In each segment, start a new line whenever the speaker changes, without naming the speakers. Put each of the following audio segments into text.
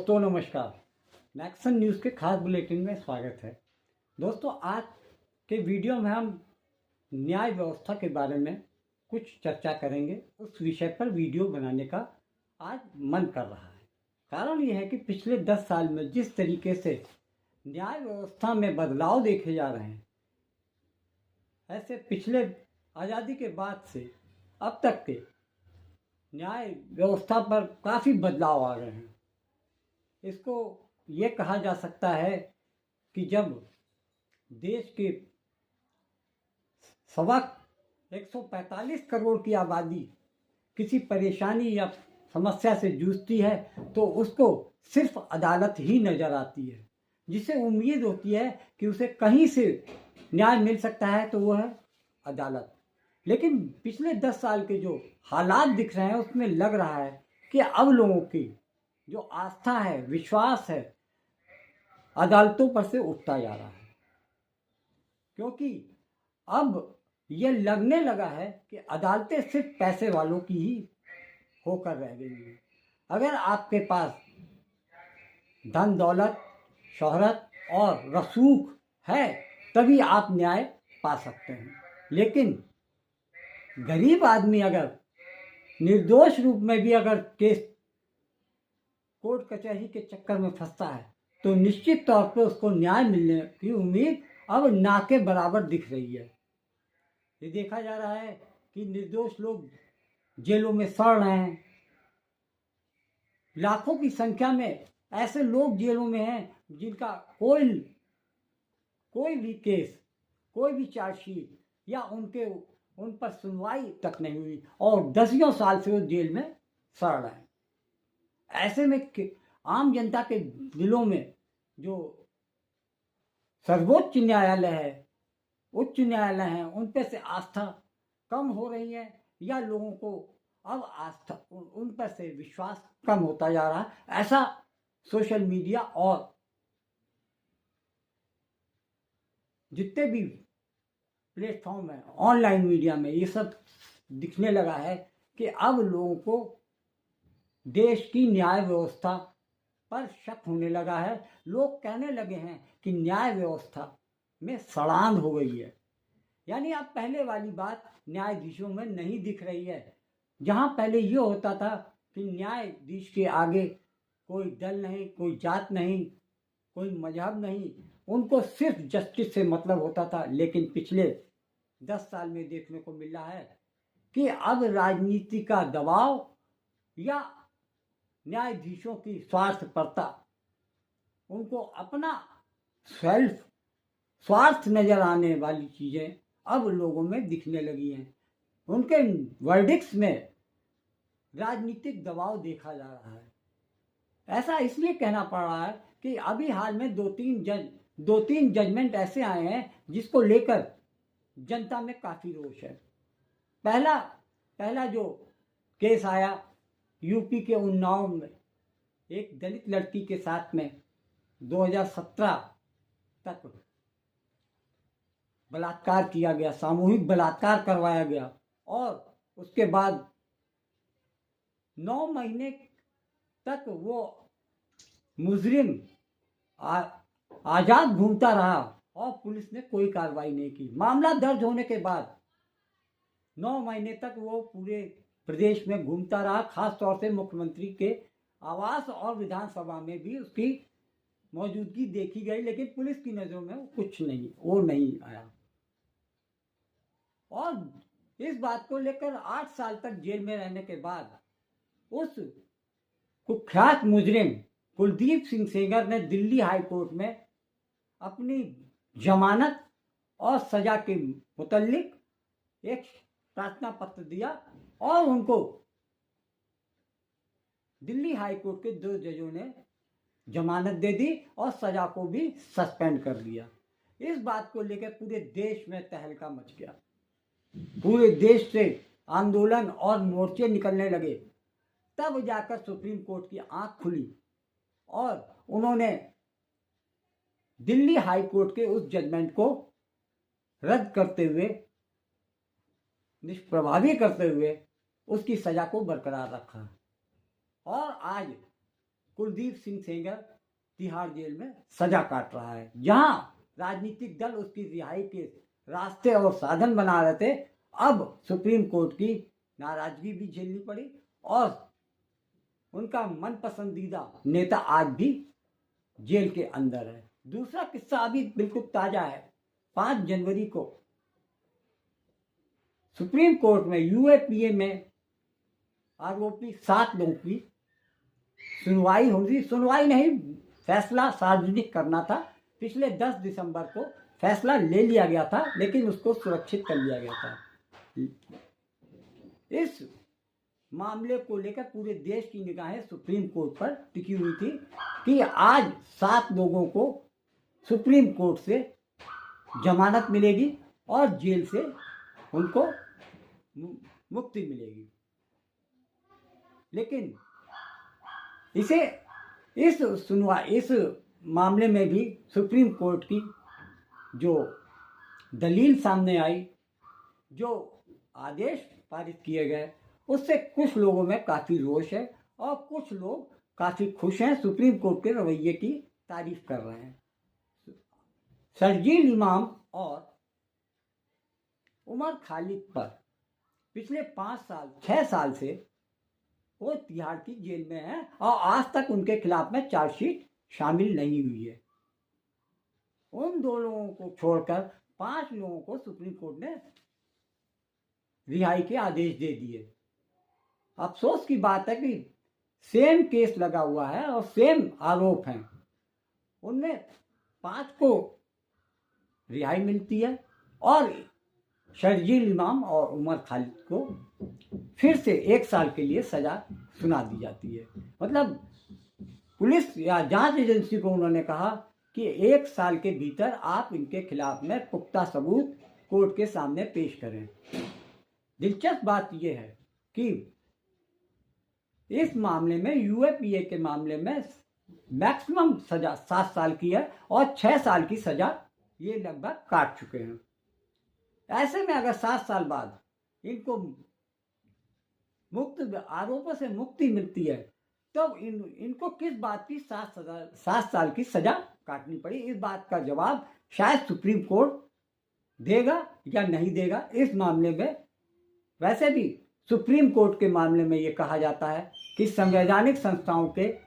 दोस्तों नमस्कार। Nexon news के खास बुलेटिन में स्वागत है। दोस्तों आज के वीडियो में हम न्याय व्यवस्था के बारे में कुछ चर्चा करेंगे। उस विषय पर वीडियो बनाने का आज मन कर रहा है। कारण यह है कि पिछले 10 साल में जिस तरीके से न्याय व्यवस्था में बदलाव देखे जा रहे हैं, ऐसे पिछले आज़ादी के बाद से अब तक के न्याय व्यवस्था पर काफ़ी बदलाव आ गए हैं। इसको ये कहा जा सकता है कि जब देश के 145 करोड़ की आबादी किसी परेशानी या समस्या से जूझती है तो उसको सिर्फ अदालत ही नज़र आती है, जिसे उम्मीद होती है कि उसे कहीं से न्याय मिल सकता है तो वो है अदालत। लेकिन पिछले 10 साल के जो हालात दिख रहे हैं उसमें लग रहा है कि अब लोगों की जो आस्था है, विश्वास है, अदालतों पर से उठता जा रहा है। क्योंकि अब ये लगने लगा है कि अदालतें सिर्फ पैसे वालों की ही होकर रह गई हैं। अगर आपके पास धन दौलत, शोहरत और रसूख है तभी आप न्याय पा सकते हैं। लेकिन गरीब आदमी अगर निर्दोष रूप में भी अगर केस कोर्ट कचहरी के चक्कर में फंसता है तो निश्चित तौर पर उसको न्याय मिलने की उम्मीद अब ना के बराबर दिख रही है। ये देखा जा रहा है कि निर्दोष लोग जेलों में सड़ रहे हैं। लाखों की संख्या में ऐसे लोग जेलों में हैं जिनका कोई भी केस, कोई भी चार्जशीट या उन पर सुनवाई तक नहीं हुई और दसियों साल से वो जेल में सड़ रहे हैं। ऐसे में आम जनता के दिलों में जो सर्वोच्च न्यायालय है, उच्च न्यायालय है, उन पर से आस्था कम हो रही है या लोगों को अब आस्था उन पर से विश्वास कम होता जा रहा है। ऐसा सोशल मीडिया और जितने भी प्लेटफॉर्म है ऑनलाइन मीडिया में ये सब दिखने लगा है कि अब लोगों को देश की न्याय व्यवस्था पर शक होने लगा है। लोग कहने लगे हैं कि न्याय व्यवस्था में सड़ांध हो गई है। यानी अब पहले वाली बात न्यायाधीशों में नहीं दिख रही है। जहां पहले ये होता था कि न्यायाधीश के आगे कोई दल नहीं, कोई जात नहीं, कोई मजहब नहीं, उनको सिर्फ जस्टिस से मतलब होता था। लेकिन पिछले 10 साल में देखने को मिल रहा है कि अब राजनीति का दबाव या न्यायाधीशों की स्वार्थपरता, उनको अपना स्वार्थ नजर आने वाली चीज़ें अब लोगों में दिखने लगी हैं। उनके वर्डिक्ट्स में राजनीतिक दबाव देखा जा रहा है। ऐसा इसलिए कहना पड़ रहा है कि अभी हाल में दो तीन जजमेंट ऐसे आए हैं जिसको लेकर जनता में काफ़ी रोष है। पहला जो केस आया यूपी के उन्नाव में एक दलित लड़की के साथ में 2017 तक बलात्कार किया गया, सामूहिक बलात्कार करवाया गया और उसके बाद 9 महीने तक वो मुजरिम आज़ाद घूमता रहा और पुलिस ने कोई कार्रवाई नहीं की। मामला दर्ज होने के बाद 9 महीने तक वो पूरे प्रदेश में घूमता रहा। खास तौर से मुख्यमंत्री के आवास और विधानसभा में भी उसकी मौजूदगी देखी गई, लेकिन पुलिस की नज़रों में वो नहीं आया। और इस बात को लेकर 8 साल तक जेल में रहने के बाद उस कुख्यात मुजरिम कुलदीप सिंह सेंगर ने दिल्ली हाई कोर्ट में अपनी जमानत और सजा के मुतल्लिक एक प्रार्थना पत्र दिया और उनको दिल्ली हाई कोर्ट के 2 जजों ने जमानत दे दी और सजा को भी सस्पेंड कर दिया। इस बात को लेकर पूरे देश में तहलका मच गया। पूरे देश से आंदोलन और मोर्चे निकलने लगे। तब जाकर सुप्रीम कोर्ट की आंख खुली और उन्होंने दिल्ली हाई कोर्ट के उस जजमेंट को रद्द करते हुए, निष्प्रभावी करते हुए उसकी सजा को बरकरार रखा। और आज कुलदीप सिंह सेंगर तिहाड़ जेल में सजा काट रहा है। जहां राजनीतिक दल उसकी रिहाई के रास्ते और साधन बना रहे थे, अब सुप्रीम कोर्ट की नाराजगी भी झेलनी पड़ी और उनका मन पसंदीदा नेता आज भी जेल के अंदर है। दूसरा किस्सा अभी बिल्कुल ताजा है। 5 जनवरी को सुप्रीम कोर्ट में यूएपीए में आरोपी 7 लोगों की सुनवाई होगी। सुनवाई नहीं, फैसला सार्वजनिक करना था। पिछले 10 दिसंबर को फैसला ले लिया गया था, लेकिन उसको सुरक्षित कर लिया गया था। इस मामले को लेकर पूरे देश की निगाहें सुप्रीम कोर्ट पर टिकी हुई थी कि आज 7 लोगों को सुप्रीम कोर्ट से जमानत मिलेगी और जेल से उनको मुक्ति मिलेगी। लेकिन इस मामले में भी सुप्रीम कोर्ट की जो दलील सामने आई, जो आदेश पारित किए गए, उससे कुछ लोगों में काफ़ी रोष है और कुछ लोग काफ़ी खुश हैं, सुप्रीम कोर्ट के रवैये की तारीफ कर रहे हैं। शर्जील इमाम और उमर खालिद पर पिछले 6 साल से वो तिहाड़ की जेल में हैं और आज तक उनके खिलाफ में चार्जशीट शामिल नहीं हुई है। उन 2 लोगों को छोड़कर 5 लोगों को सुप्रीम कोर्ट ने रिहाई के आदेश दे दिए। अफसोस की बात है कि सेम केस लगा हुआ है और सेम आरोप हैं। उनमें 5 को रिहाई मिलती है और शर्जील इमाम और उमर खालिद को फिर से 1 साल के लिए सजा सुना दी जाती है। मतलब पुलिस या जांच एजेंसी को उन्होंने कहा कि 1 साल के भीतर आप इनके खिलाफ में पुख्ता सबूत कोर्ट के सामने पेश करें। दिलचस्प बात यह है कि इस मामले में यूएपीए के मामले में मैक्सिमम सजा 7 साल की है और 6 साल की सजा ये लगभग काट चुके हैं। ऐसे में अगर 7 साल बाद इनको आरोपों से मुक्ति मिलती है, तो इनको किस बात की 7 साल की सजा काटनी पड़ी? इस बात का जवाब शायद सुप्रीम कोर्ट देगा या नहीं देगा। इस मामले में वैसे भी सुप्रीम कोर्ट के मामले में ये कहा जाता है कि संवैधानिक संस्थाओं के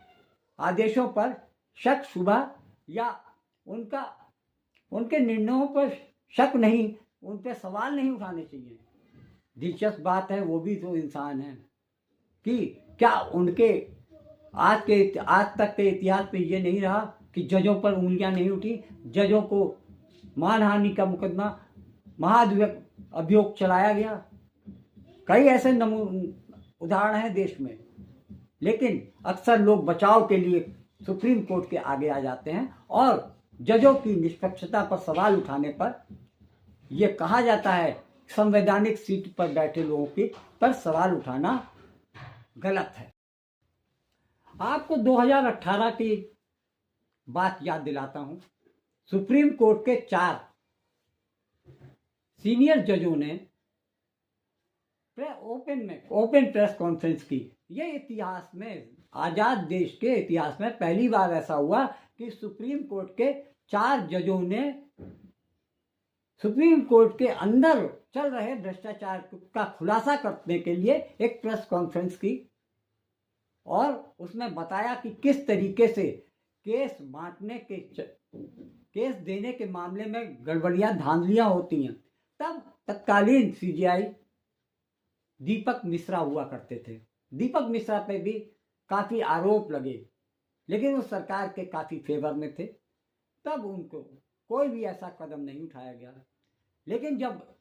आदेशों पर शक शुबा या उनके निर्णयों पर शक नहीं, उन पर सवाल नहीं उठाने चाहिए। दिलचस्प बात है, वो भी तो इंसान है कि क्या उनके आज तक के इतिहास में ये नहीं रहा कि जजों पर उंगलियां नहीं उठी, जजों को मानहानि का मुकदमा महाअभियोग चलाया गया। कई ऐसे उदाहरण हैं देश में, लेकिन अक्सर लोग बचाव के लिए सुप्रीम कोर्ट के आगे आ जाते हैं और जजों की निष्पक्षता पर सवाल उठाने पर यह कहा जाता है संवैधानिक सीट पर बैठे लोगों की पर सवाल उठाना गलत है। आपको 2018 की बात याद दिलाता हूं। सुप्रीम कोर्ट के 4 सीनियर जजों ने ओपन प्रेस कॉन्फ्रेंस की। ये इतिहास में, आजाद देश के इतिहास में पहली बार ऐसा हुआ कि सुप्रीम कोर्ट के 4 जजों ने सुप्रीम कोर्ट के अंदर चल रहे भ्रष्टाचार का खुलासा करने के लिए एक प्रेस कॉन्फ्रेंस की और उसमें बताया कि किस तरीके से केस देने के मामले में गड़बड़ियां धांधलियां होती हैं। तब तत्कालीन सीजीआई दीपक मिश्रा हुआ करते थे। दीपक मिश्रा पे भी काफ़ी आरोप लगे, लेकिन वो सरकार के काफ़ी फेवर में थे, तब उनको कोई भी ऐसा कदम नहीं उठाया गया। लेकिन जब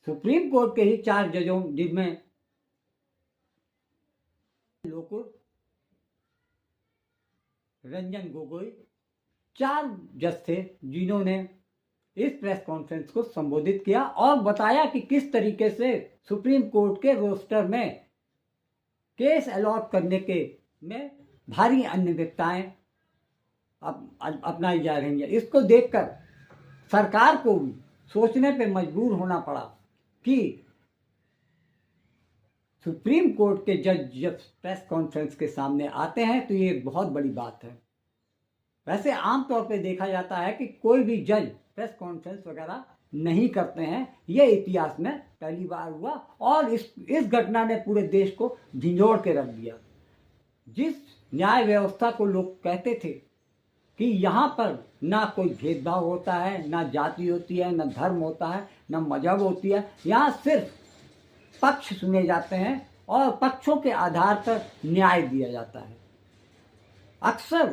सुप्रीम कोर्ट के ही 4 जजों, जिनमें लोकुर, रंजन गोगोई, 4 जज थे जिन्होंने इस प्रेस कॉन्फ्रेंस को संबोधित किया और बताया कि किस तरीके से सुप्रीम कोर्ट के रोस्टर में केस अलॉट करने के में भारी अनियमितताएं अपनाई जा रही हैं। इसको देखकर सरकार को भी सोचने पे मजबूर होना पड़ा कि सुप्रीम कोर्ट के जज जब प्रेस कॉन्फ्रेंस के सामने आते हैं तो ये एक बहुत बड़ी बात है। वैसे आमतौर पे देखा जाता है कि कोई भी जज प्रेस कॉन्फ्रेंस वगैरह नहीं करते हैं। यह इतिहास में पहली बार हुआ और इस घटना ने पूरे देश को झंझोड़ के रख दिया। जिस न्याय व्यवस्था को लोग कहते थे कि यहाँ पर ना कोई भेदभाव होता है, ना जाति होती है, ना धर्म होता है, ना मजहब होती है, यहाँ सिर्फ पक्ष सुने जाते हैं और पक्षों के आधार पर न्याय दिया जाता है। अक्सर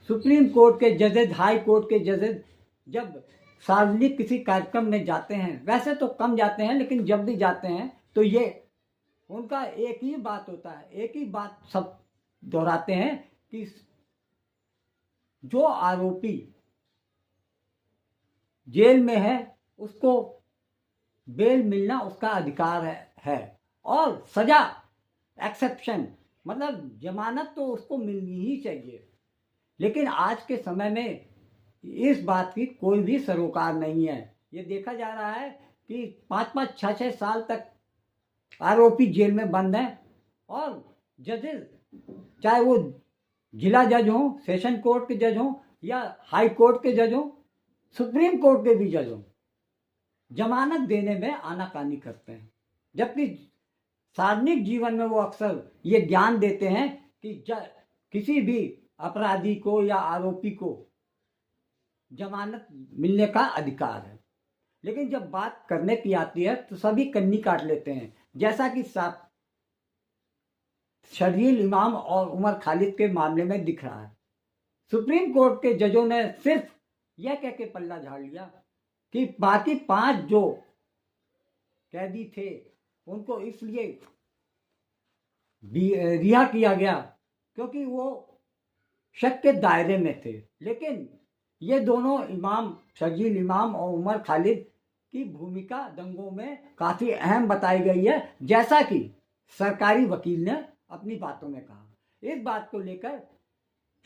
सुप्रीम कोर्ट के जजेज, हाई कोर्ट के जजेज जब सार्वजनिक किसी कार्यक्रम में जाते हैं, वैसे तो कम जाते हैं, लेकिन जब भी जाते हैं तो ये उनका एक ही बात होता है, एक ही बात सब दोहराते हैं कि जो आरोपी जेल में है उसको बेल मिलना उसका अधिकार है और सजा एक्सेप्शन मतलब जमानत तो उसको मिलनी ही चाहिए। लेकिन आज के समय में इस बात की कोई भी सरोकार नहीं है। ये देखा जा रहा है कि 5-5, 6-6 साल तक आरोपी जेल में बंद हैं और जजेस, चाहे वो जिला जज हों, सेशन कोर्ट के जज हों या हाई कोर्ट के जज हों, सुप्रीम कोर्ट के भी जज हों, जमानत देने में आनाकानी करते हैं। जबकि सार्वजनिक जीवन में वो अक्सर ये ज्ञान देते हैं कि किसी भी अपराधी को या आरोपी को जमानत मिलने का अधिकार है। लेकिन जब बात करने की आती है तो सभी कन्नी काट लेते हैं, जैसा कि शर्जील इमाम और उमर खालिद के मामले में दिख रहा है। सुप्रीम कोर्ट के जजों ने सिर्फ यह कह के पल्ला झाड़ लिया कि बाकी 5 जो कैदी थे उनको इसलिए रिहा किया गया क्योंकि वो शक के दायरे में थे। लेकिन ये दोनों इमाम, शर्जील इमाम और उमर खालिद की भूमिका दंगों में काफ़ी अहम बताई गई है, जैसा कि सरकारी वकील ने अपनी बातों में कहा। इस बात को लेकर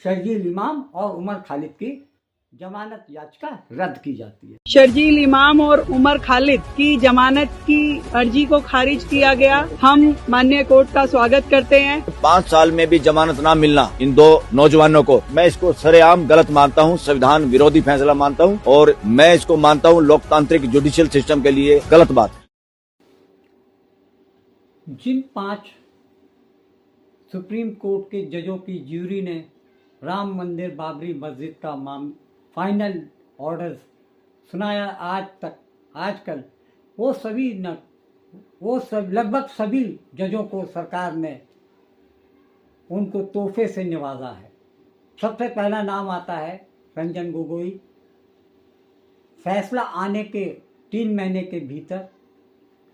शर्जील इमाम और उमर खालिद की जमानत याचिका रद्द की जाती है।
शर्जील इमाम और उमर खालिद की जमानत की अर्जी को खारिज किया गया। हम माननीय कोर्ट का स्वागत करते हैं।
5 साल में भी जमानत ना मिलना इन 2 नौजवानों को, मैं इसको सरेआम गलत मानता हूँ, संविधान विरोधी फैसला मानता हूँ और मैं इसको मानता हूँ लोकतांत्रिक जुडिशियल सिस्टम के लिए गलत बात।
जिन 5 सुप्रीम कोर्ट के जजों की ज्यूरी ने राम मंदिर बाबरी मस्जिद का फाइनल ऑर्डर सुनाया आजकल लगभग सभी जजों को सरकार ने उनको तोहफे से नवाजा है। सबसे पहला नाम आता है रंजन गोगोई। फैसला आने के 3 महीने के भीतर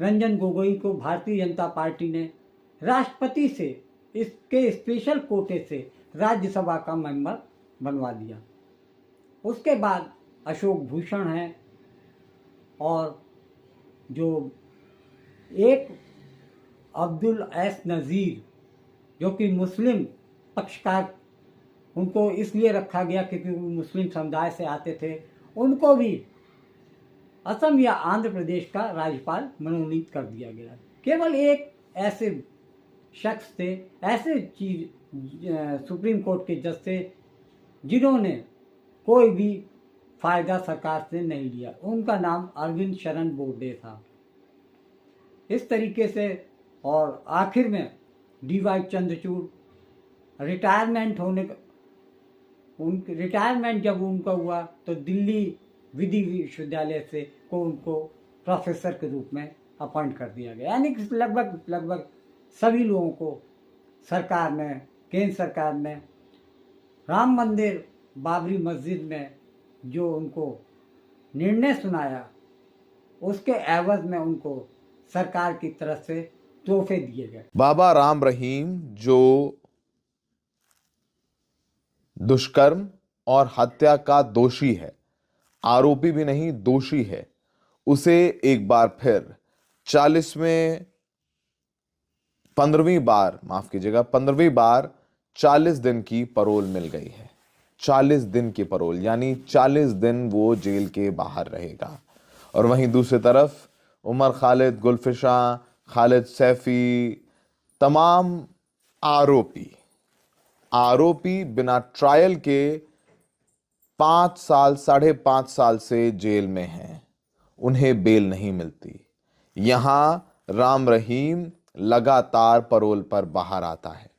रंजन गोगोई को भारतीय जनता पार्टी ने राष्ट्रपति से इसके स्पेशल कोटे से राज्यसभा का मेंबर बनवा दिया। उसके बाद अशोक भूषण है और जो एक अब्दुल ऐस नज़ीर जो कि मुस्लिम पक्षकार, उनको इसलिए रखा गया क्योंकि वो मुस्लिम समुदाय से आते थे, उनको भी असम या आंध्र प्रदेश का राज्यपाल मनोनीत कर दिया गया। केवल एक ऐसे शख्स थे, ऐसे सुप्रीम कोर्ट के जज थे जिन्होंने कोई भी फायदा सरकार से नहीं लिया। उनका नाम अरविंद शरण बोबडे था। इस तरीके से और आखिर में DY चंद्रचूड़ रिटायरमेंट जब उनका हुआ तो दिल्ली विधि विश्वविद्यालय से उनको प्रोफेसर के रूप में अपॉइंट कर दिया गया। यानी कि लगभग सभी लोगों को सरकार ने, केंद्र सरकार ने राम मंदिर बाबरी मस्जिद में जो उनको निर्णय सुनाया उसके एवज में उनको सरकार की तरफ से तोहफे दिए गए।
बाबा राम रहीम जो दुष्कर्म और हत्या का दोषी है, आरोपी भी नहीं दोषी है, उसे एक बार फिर 15वीं बार 40 दिन की परोल मिल गई है। 40 दिन की परोल यानी 40 दिन वो जेल के बाहर रहेगा। और वहीं दूसरी तरफ उमर खालिद, गुलफिशा, खालिद सैफी, तमाम आरोपी बिना ट्रायल के 5 साल 5.5 साल से जेल में हैं। उन्हें बेल नहीं मिलती। यहां राम रहीम लगातार पैरोल पर बाहर आता है।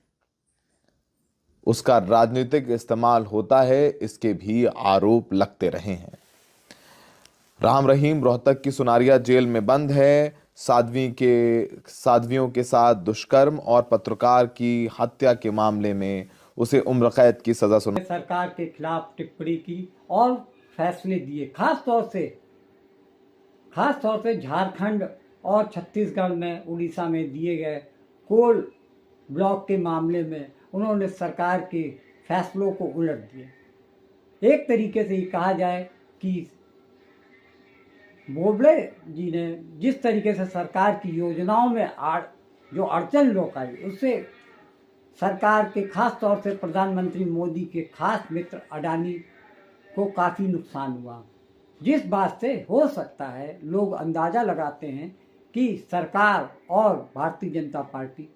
उसका राजनीतिक इस्तेमाल होता है, इसके भी आरोप लगते रहे हैं। राम रहीम रोहतक की सुनारिया जेल में बंद है। साध्वियों के साथ दुष्कर्म और पत्रकार की हत्या के मामले में उसे उम्र कैद की सजा सुनाई।
सरकार के खिलाफ टिप्पणी की और फैसले दिए। खास तौर से झारखंड और छत्तीसगढ़ में, उड़ीसा में दिए गए कोल ब्लॉक के मामले में उन्होंने सरकार के फैसलों को उलट दिए। एक तरीके से ये कहा जाए कि बोबड़े जी ने जिस तरीके से सरकार की योजनाओं में जो अड़चन लोग आई, उससे सरकार के खास तौर से प्रधानमंत्री मोदी के खास मित्र अडानी को काफ़ी नुकसान हुआ। जिस बात से हो सकता है लोग अंदाज़ा लगाते हैं कि सरकार और भारतीय जनता पार्टी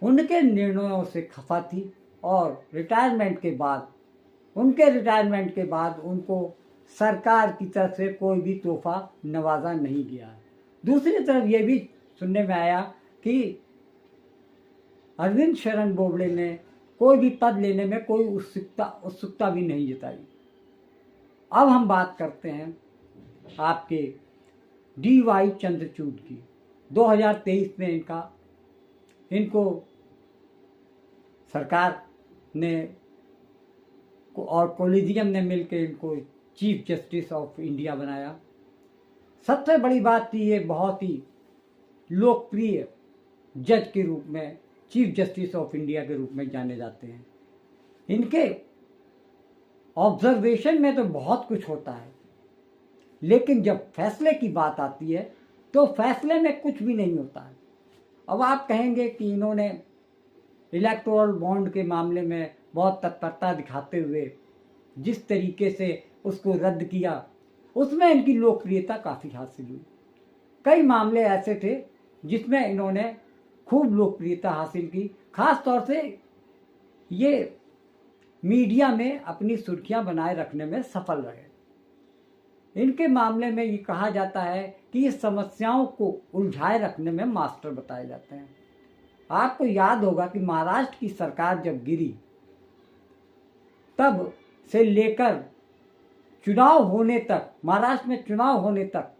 उनके निर्णयों से खफा थी और उनके रिटायरमेंट के बाद उनको सरकार की तरफ से कोई भी तोहफा नवाजा नहीं गया। दूसरी तरफ ये भी सुनने में आया कि अरविंद शरण बोबड़े ने कोई भी पद लेने में कोई उत्सुकता भी नहीं जताई। अब हम बात करते हैं आपके DY चंद्रचूड़ की। 2023 में इनको सरकार ने और कोलिजियम ने मिलकर इनको चीफ जस्टिस ऑफ इंडिया बनाया। सबसे बड़ी बात थी, ये बहुत ही लोकप्रिय जज के रूप में, चीफ जस्टिस ऑफ इंडिया के रूप में जाने जाते हैं। इनके ऑब्जर्वेशन में तो बहुत कुछ होता है, लेकिन जब फैसले की बात आती है तो फैसले में कुछ भी नहीं होता है। अब आप कहेंगे कि इन्होंने इलेक्टोरल बॉन्ड के मामले में बहुत तत्परता दिखाते हुए जिस तरीके से उसको रद्द किया, उसमें इनकी लोकप्रियता काफ़ी हासिल हुई। कई मामले ऐसे थे जिसमें इन्होंने खूब लोकप्रियता हासिल की। खास तौर से ये मीडिया में अपनी सुर्खियां बनाए रखने में सफल रहे। इनके मामले में ये कहा जाता है कि ये समस्याओं को उलझाए रखने में मास्टर बताए जाते हैं। आपको याद होगा कि महाराष्ट्र की सरकार जब गिरी, तब से लेकर चुनाव होने तक, महाराष्ट्र में चुनाव होने तक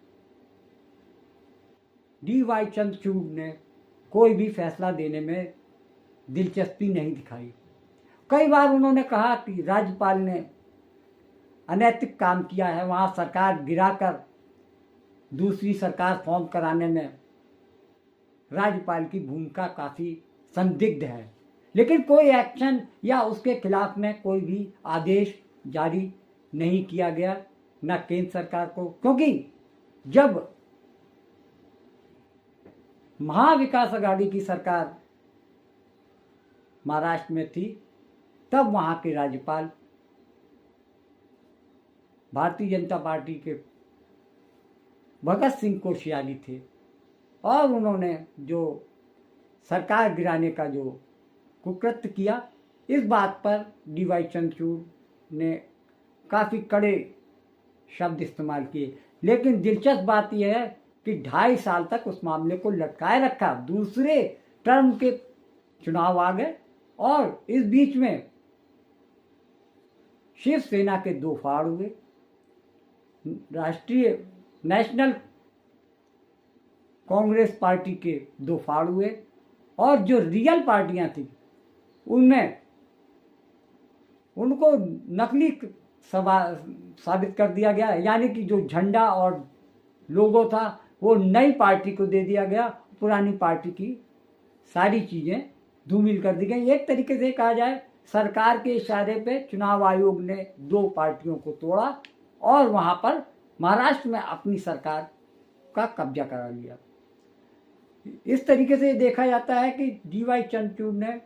DY चंद्रचूड़ ने कोई भी फैसला देने में दिलचस्पी नहीं दिखाई। कई बार उन्होंने कहा कि राज्यपाल ने अनैतिक काम किया है, वहाँ सरकार गिराकर दूसरी सरकार फॉर्म कराने में राज्यपाल की भूमिका काफ़ी संदिग्ध है, लेकिन कोई एक्शन या उसके खिलाफ में कोई भी आदेश जारी नहीं किया गया, न केंद्र सरकार को। क्योंकि जब महाविकास अघाड़ी की सरकार महाराष्ट्र में थी, तब वहाँ के राज्यपाल भारतीय जनता पार्टी के भगत सिंह कोश्यारी थे और उन्होंने जो सरकार गिराने का जो कुकृत्य किया, इस बात पर DY चंद्रचूड़ ने काफ़ी कड़े शब्द इस्तेमाल किए। लेकिन दिलचस्प बात यह है कि 2.5 साल तक उस मामले को लटकाए रखा। दूसरे टर्म के चुनाव आ गए और इस बीच में शिवसेना के 2 फाड़ हुए, नेशनल कांग्रेस पार्टी के 2 फाड़ हुए और जो रियल पार्टियां थी उनमें उनको नकली साबित कर दिया गया। यानी कि जो झंडा और लोगो था वो नई पार्टी को दे दिया गया, पुरानी पार्टी की सारी चीज़ें धूमिल कर दी गई। एक तरीके से कहा जाए, सरकार के इशारे पे चुनाव आयोग ने 2 पार्टियों को तोड़ा और वहाँ पर महाराष्ट्र में अपनी सरकार का कब्जा करा लिया। इस तरीके से देखा जाता है कि DY चंद्रचूड़ ने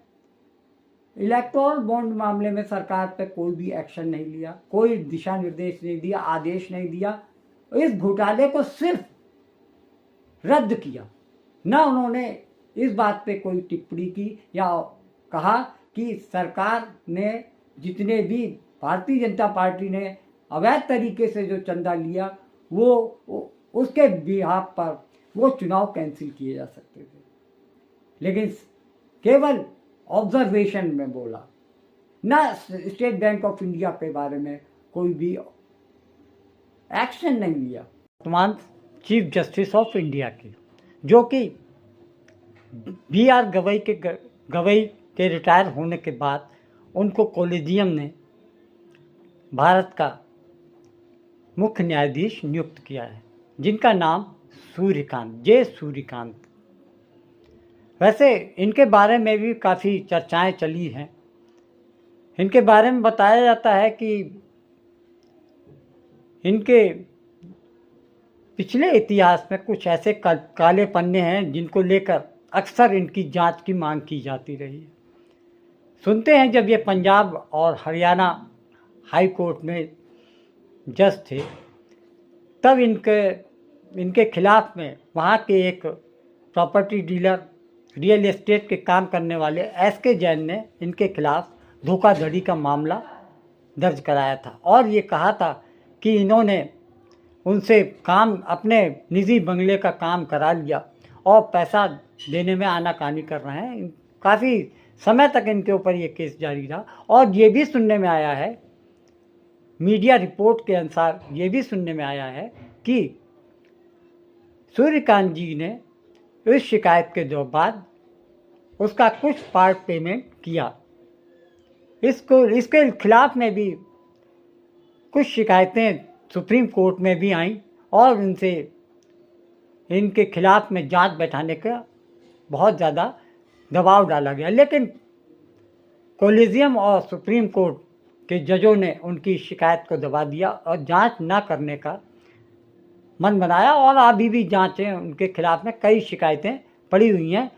इलेक्टोरल बॉन्ड मामले में सरकार पर कोई भी एक्शन नहीं लिया, कोई दिशा निर्देश नहीं दिया, आदेश नहीं दिया। इस घोटाले को सिर्फ रद्द किया। ना उन्होंने इस बात पे कोई टिप्पणी की या कहा कि सरकार ने जितने भी भारतीय जनता पार्टी ने अवैध तरीके से जो चंदा लिया वो उसके बिहाफ पर वो चुनाव कैंसिल किए जा सकते थे, लेकिन केवल ऑब्जर्वेशन में बोला, ना स्टेट बैंक ऑफ इंडिया के बारे में कोई भी एक्शन नहीं लिया। वर्तमान चीफ जस्टिस ऑफ इंडिया के जो कि BR गवई के रिटायर होने के बाद उनको कॉलेजियम ने भारत का मुख्य न्यायाधीश नियुक्त किया है, जिनका नाम J. सूर्यकांत। वैसे इनके बारे में भी काफ़ी चर्चाएं चली हैं। इनके बारे में बताया जाता है कि इनके पिछले इतिहास में कुछ ऐसे काले पन्ने हैं जिनको लेकर अक्सर इनकी जांच की मांग की जाती रही है। सुनते हैं जब ये पंजाब और हरियाणा हाई कोर्ट में जज थे, तब इनके खिलाफ में वहाँ के एक प्रॉपर्टी डीलर, रियल एस्टेट के काम करने वाले SK जैन ने इनके खिलाफ धोखाधड़ी का मामला दर्ज कराया था और ये कहा था कि इन्होंने उनसे काम, अपने निजी बंगले का काम करा लिया और पैसा देने में आनाकानी कर रहे हैं। काफ़ी समय तक इनके ऊपर ये केस जारी रहा और ये भी सुनने में आया है, मीडिया रिपोर्ट के अनुसार ये भी सुनने में आया है कि सूर्यकांत जी ने इस शिकायत के बाद उसका कुछ पार्ट पेमेंट किया। इसके खिलाफ में भी कुछ शिकायतें सुप्रीम कोर्ट में भी आईं और इनके खिलाफ में जांच बैठाने का बहुत ज़्यादा दबाव डाला गया, लेकिन कॉलेजियम और सुप्रीम कोर्ट के जजों ने उनकी शिकायत को दबा दिया और जांच ना करने का मन बनाया और अभी भी जांचें उनके खिलाफ में कई शिकायतें पड़ी हुई हैं।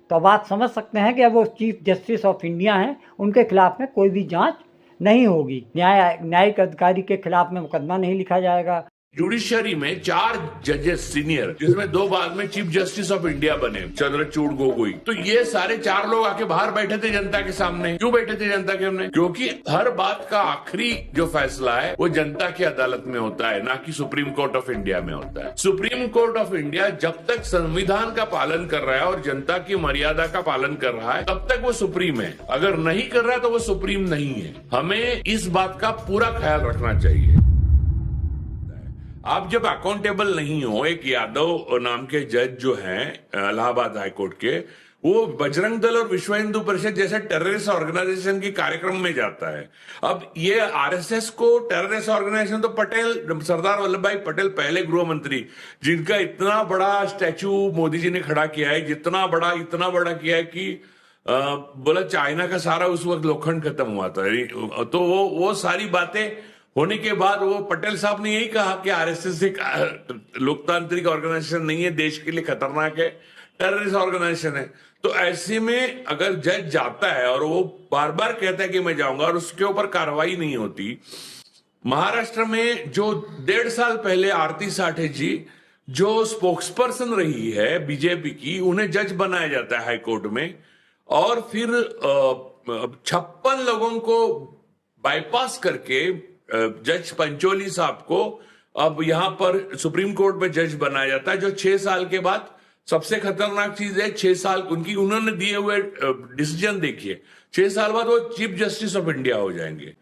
तो अब आप समझ सकते हैं कि अब वो चीफ जस्टिस ऑफ इंडिया हैं, उनके खिलाफ में कोई भी जांच नहीं होगी, न्यायिक अधिकारी के खिलाफ में मुकदमा नहीं लिखा जाएगा।
जुडिशरी में 4 जजेस सीनियर, जिसमें 2 बाद में चीफ जस्टिस ऑफ इंडिया बने, चंद्रचूड़ गोगोई, तो ये सारे 4 लोग आके बाहर बैठे थे जनता के सामने। क्यों बैठे थे जनता के सामने? क्योंकि हर बात का आखिरी जो फैसला है वो जनता की अदालत में होता है, ना कि सुप्रीम कोर्ट ऑफ इंडिया में होता है। सुप्रीम कोर्ट ऑफ इंडिया जब तक संविधान का पालन कर रहा है और जनता की मर्यादा का पालन कर रहा है तब तक वो सुप्रीम है, अगर नहीं कर रहा तो वो सुप्रीम नहीं है। हमें इस बात का पूरा ख्याल रखना चाहिए। आप जब अकाउंटेबल नहीं हो, एक यादव नाम के जज जो हैं इलाहाबाद हाईकोर्ट के, वो बजरंग दल और विश्व हिंदू परिषद जैसे टेररिस्ट ऑर्गेनाइजेशन के कार्यक्रम में जाता है। अब ये RSS को टेररिस्ट ऑर्गेनाइजेशन तो सरदार वल्लभ भाई पटेल पहले गृह मंत्री, जिनका इतना बड़ा स्टैचू मोदी जी ने खड़ा किया है, इतना बड़ा किया है कि बोला चाइना का सारा उस वक्त लोखंड खत्म हुआ था। तो वो सारी बातें होने के बाद वो पटेल साहब ने यही कहा कि RSS एक लोकतांत्रिक ऑर्गेनाइजेशन नहीं है, देश के लिए खतरनाक है, टेररिस्ट ऑर्गेनाइजेशन है। तो ऐसे में अगर जज जाता है और वो बार बार कहता है कि मैं जाऊंगा और उसके ऊपर कार्रवाई नहीं होती। महाराष्ट्र में जो 1.5 साल पहले आरती साठे जी जो स्पोक्सपर्सन रही है बीजेपी की, उन्हें जज बनाया जाता है हाईकोर्ट में और फिर 56 लोगों को बाईपास करके जज पंचोली साहब को अब यहां पर सुप्रीम कोर्ट में जज बनाया जाता है, जो 6 साल के बाद, सबसे खतरनाक चीज है 6 साल उन्होंने दिए हुए डिसीजन देखिए, 6 साल बाद वो चीफ जस्टिस ऑफ इंडिया हो जाएंगे।